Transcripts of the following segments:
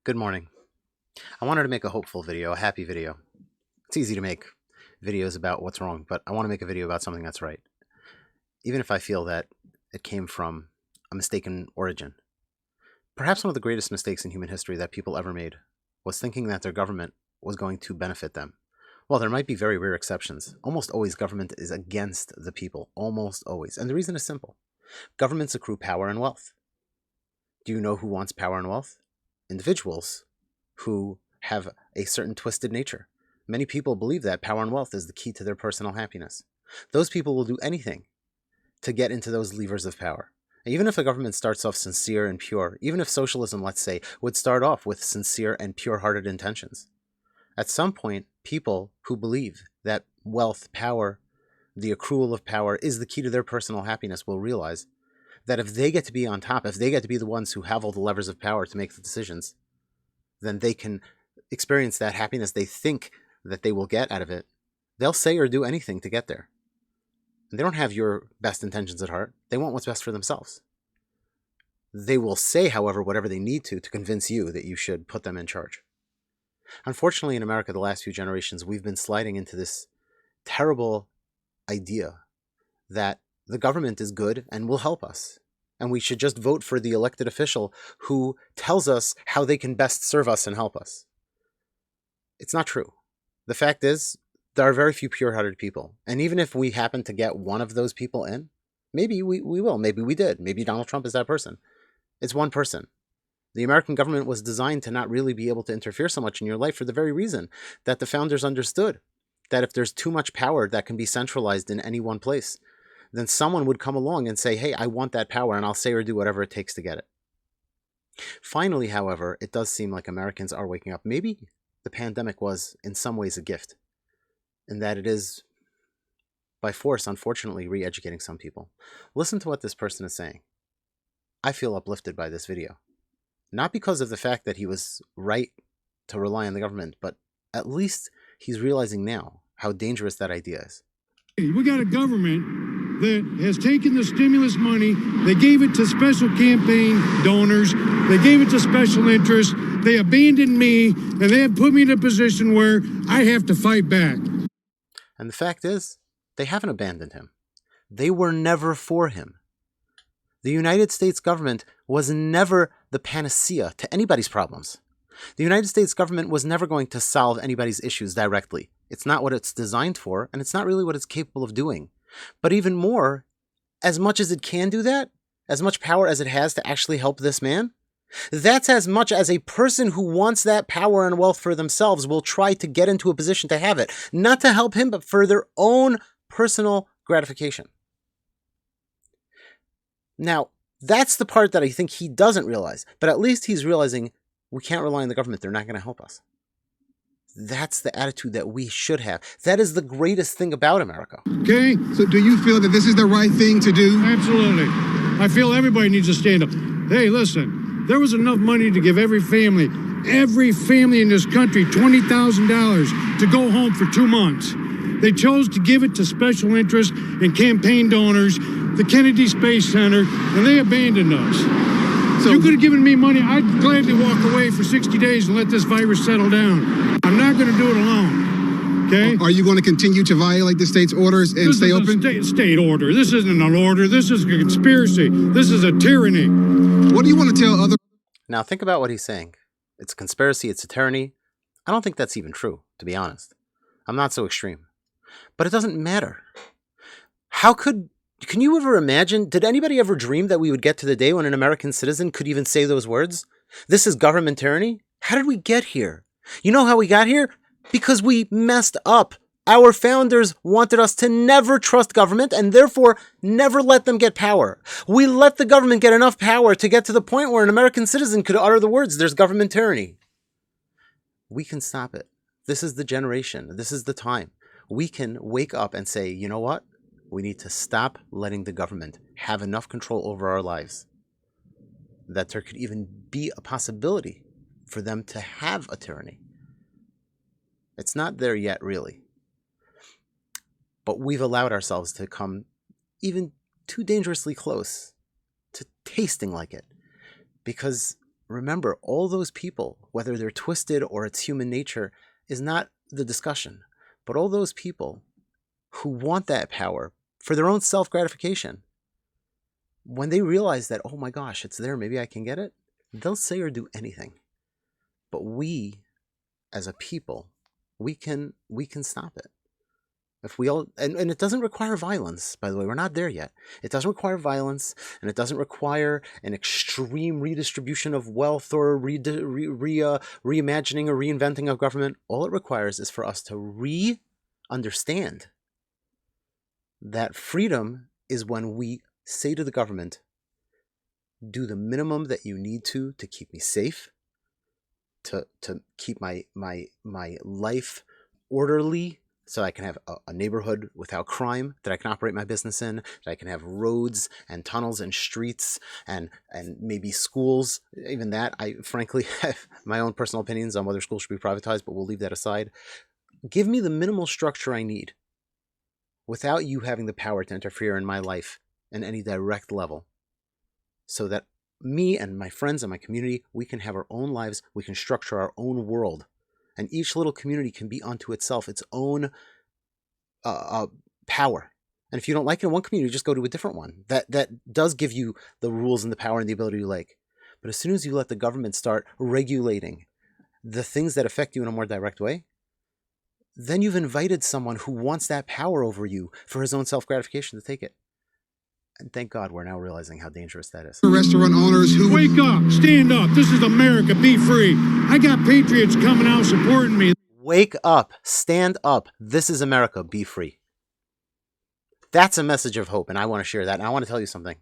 Good morning. I wanted to make a hopeful video, a happy video. It's easy to make videos about what's wrong, but I want to make a video about something that's right, even if I feel that it came from a mistaken origin. Perhaps one of the greatest mistakes in human history that people ever made was thinking that their government was going to benefit them. Well, there might be very rare exceptions. Almost always government is against the people, almost always. And the reason is simple. Governments accrue power and wealth. Do you know who wants power and wealth? Individuals who have a certain twisted nature. Many people believe that power and wealth is the key to their personal happiness. Those people will do anything to get into those levers of power. Even if a government starts off sincere and pure, even if socialism, let's say, would start off with sincere and pure-hearted intentions, at some point, people who believe that wealth, power, the accrual of power is the key to their personal happiness will realize that if they get to be on top, if they get to be the ones who have all the levers of power to make the decisions, then they can experience that happiness they think that they will get out of it. They'll say or do anything to get there. And they don't have your best intentions at heart. They want what's best for themselves. They will say, however, whatever they need to convince you that you should put them in charge. Unfortunately, in America, the last few generations, we've been sliding into this terrible idea that the government is good and will help us. And we should just vote for the elected official who tells us how they can best serve us and help us. It's not true. The fact is, there are very few pure-hearted people. And even if we happen to get one of those people in, maybe we will. Maybe we did. Maybe Donald Trump is that person. It's one person. The American government was designed to not really be able to interfere so much in your life for the very reason that the founders understood that if there's too much power that can be centralized in any one place, then someone would come along and say, hey, I want that power, and I'll say or do whatever it takes to get it. Finally, however, it does seem like Americans are waking up. Maybe the pandemic was, in some ways, a gift, in that it is, by force, unfortunately, re-educating some people. Listen to what this person is saying. I feel uplifted by this video. Not because of the fact that he was right to rely on the government, but at least he's realizing now how dangerous that idea is. We got a government that has taken the stimulus money, they gave it to special campaign donors, they gave it to special interests, they abandoned me, and they have put me in a position where I have to fight back. And the fact is, they haven't abandoned him. They were never for him. The United States government was never the panacea to anybody's problems. The United States government was never going to solve anybody's issues directly. It's not what it's designed for, and it's not really what it's capable of doing. But even more, as much as it can do that, as much power as it has to actually help this man, that's as much as a person who wants that power and wealth for themselves will try to get into a position to have it. Not to help him, but for their own personal gratification. Now, that's the part that I think he doesn't realize, but at least he's realizing we can't rely on the government. They're not going to help us. That's the attitude that we should have. That is the greatest thing about America. Okay? So do you feel that this is the right thing to do? Absolutely. I feel everybody needs to stand up. Hey, listen, there was enough money to give every family in this country $20,000 to go home for 2 months. They chose to give it to special interests and campaign donors, the Kennedy Space Center, and they abandoned us. So you could have given me money. I'd gladly walk away for 60 days and let this virus settle down. I'm not going to do it alone. Okay? Are you going to continue to violate the state's orders and stay open? This is a state order. This isn't an order. This is a conspiracy. This is a tyranny. What do you want to tell other... Now think about what he's saying. It's a conspiracy. It's a tyranny. I don't think that's even true, to be honest. I'm not so extreme. But it doesn't matter. Can you ever imagine, did anybody ever dream that we would get to the day when an American citizen could even say those words? This is government tyranny? How did we get here? You know how we got here? Because we messed up. Our founders wanted us to never trust government and therefore never let them get power. We let the government get enough power to get to the point where an American citizen could utter the words, there's government tyranny. We can stop it. This is the generation. This is the time. We can wake up and say, you know what? We need to stop letting the government have enough control over our lives that there could even be a possibility for them to have a tyranny. It's not there yet, really. But we've allowed ourselves to come even too dangerously close to tasting like it. Because remember, all those people, whether they're twisted or it's human nature, is not the discussion. But all those people who want that power for their own self-gratification, when they realize that, oh my gosh, it's there, maybe I can get it, they'll say or do anything. But we, as a people, we can stop it. If we all, and it doesn't require violence, by the way, we're not there yet. It doesn't require violence, and it doesn't require an extreme redistribution of wealth or reimagining or reinventing of government. All it requires is for us to understand that freedom is when we say to the government, do the minimum that you need to keep me safe, to keep my life orderly, so I can have a neighborhood without crime, that I can operate my business in, that I can have roads and tunnels and streets and maybe schools. Even that, I frankly have my own personal opinions on whether schools should be privatized, but we'll leave that aside. Give me the minimal structure I need without you having the power to interfere in my life in any direct level, so that me and my friends and my community, we can have our own lives, we can structure our own world. And each little community can be unto itself its own power. And if you don't like it in one community, just go to a different one. That does give you the rules and the power and the ability you like. But as soon as you let the government start regulating the things that affect you in a more direct way, then you've invited someone who wants that power over you for his own self-gratification to take it. And thank God we're now realizing how dangerous that is. Restaurant owners who Wake up, stand up. This is America. Be free. I got patriots coming out supporting me. Wake up, stand up. This is America. Be free. That's a message of hope, and I want to share that. And I want to tell you something.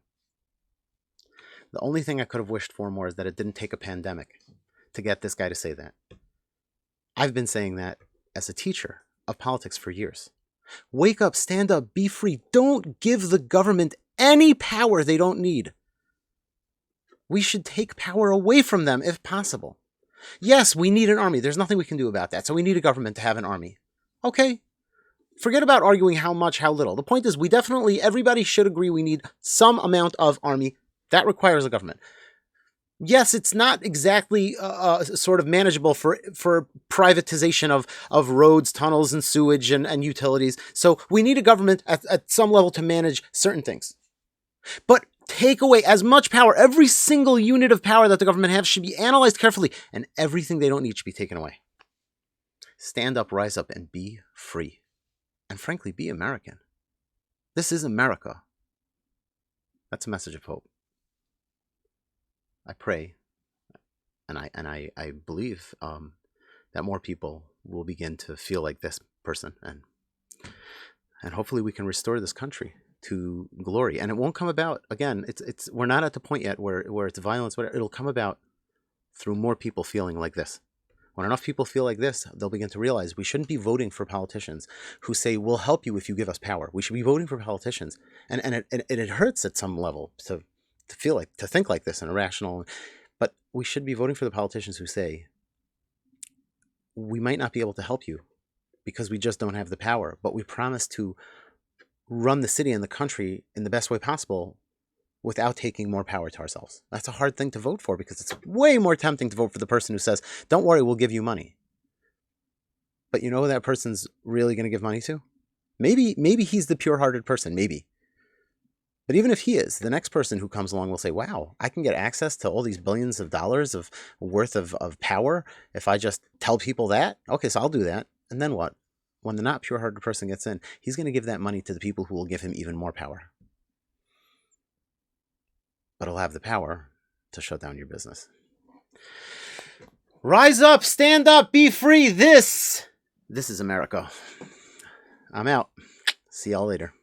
The only thing I could have wished for more is that it didn't take a pandemic to get this guy to say that. I've been saying that as a teacher of politics for years. Wake up, stand up, be free. Don't give the government any power they don't need. We should take power away from them if possible. Yes, we need an army. There's nothing we can do about that. So we need a government to have an army. Okay. Forget about arguing how much, how little. The point is, everybody should agree we need some amount of army. That requires a government. Yes, it's not exactly sort of manageable for privatization of roads, tunnels, and sewage and utilities. So we need a government at some level to manage certain things. But take away as much power. Every single unit of power that the government has should be analyzed carefully, and everything they don't need should be taken away. Stand up, rise up, and be free. And frankly, be American. This is America. That's a message of hope. I pray, and I believe that more people will begin to feel like this person, and hopefully we can restore this country to glory. And it won't come about, again, we're not at the point yet where it's violence, but it'll come about through more people feeling like this. When enough people feel like this, they'll begin to realize we shouldn't be voting for politicians who say, we'll help you if you give us power. We should be voting for politicians. And it hurts at some level to think like this and irrational, but we should be voting for the politicians who say, we might not be able to help you because we just don't have the power, but we promise to run the city and the country in the best way possible without taking more power to ourselves. That's a hard thing to vote for, because it's way more tempting to vote for the person who says, don't worry, we'll give you money. But you know who that person's really going to give money to? Maybe he's the pure-hearted person, maybe. But even if he is, the next person who comes along will say, wow, I can get access to all these billions of dollars of worth of power if I just tell people that. Okay, so I'll do that. And then what? When the not pure-hearted person gets in, he's going to give that money to the people who will give him even more power. But he'll have the power to shut down your business. Rise up, stand up, be free. This is America. I'm out. See y'all later.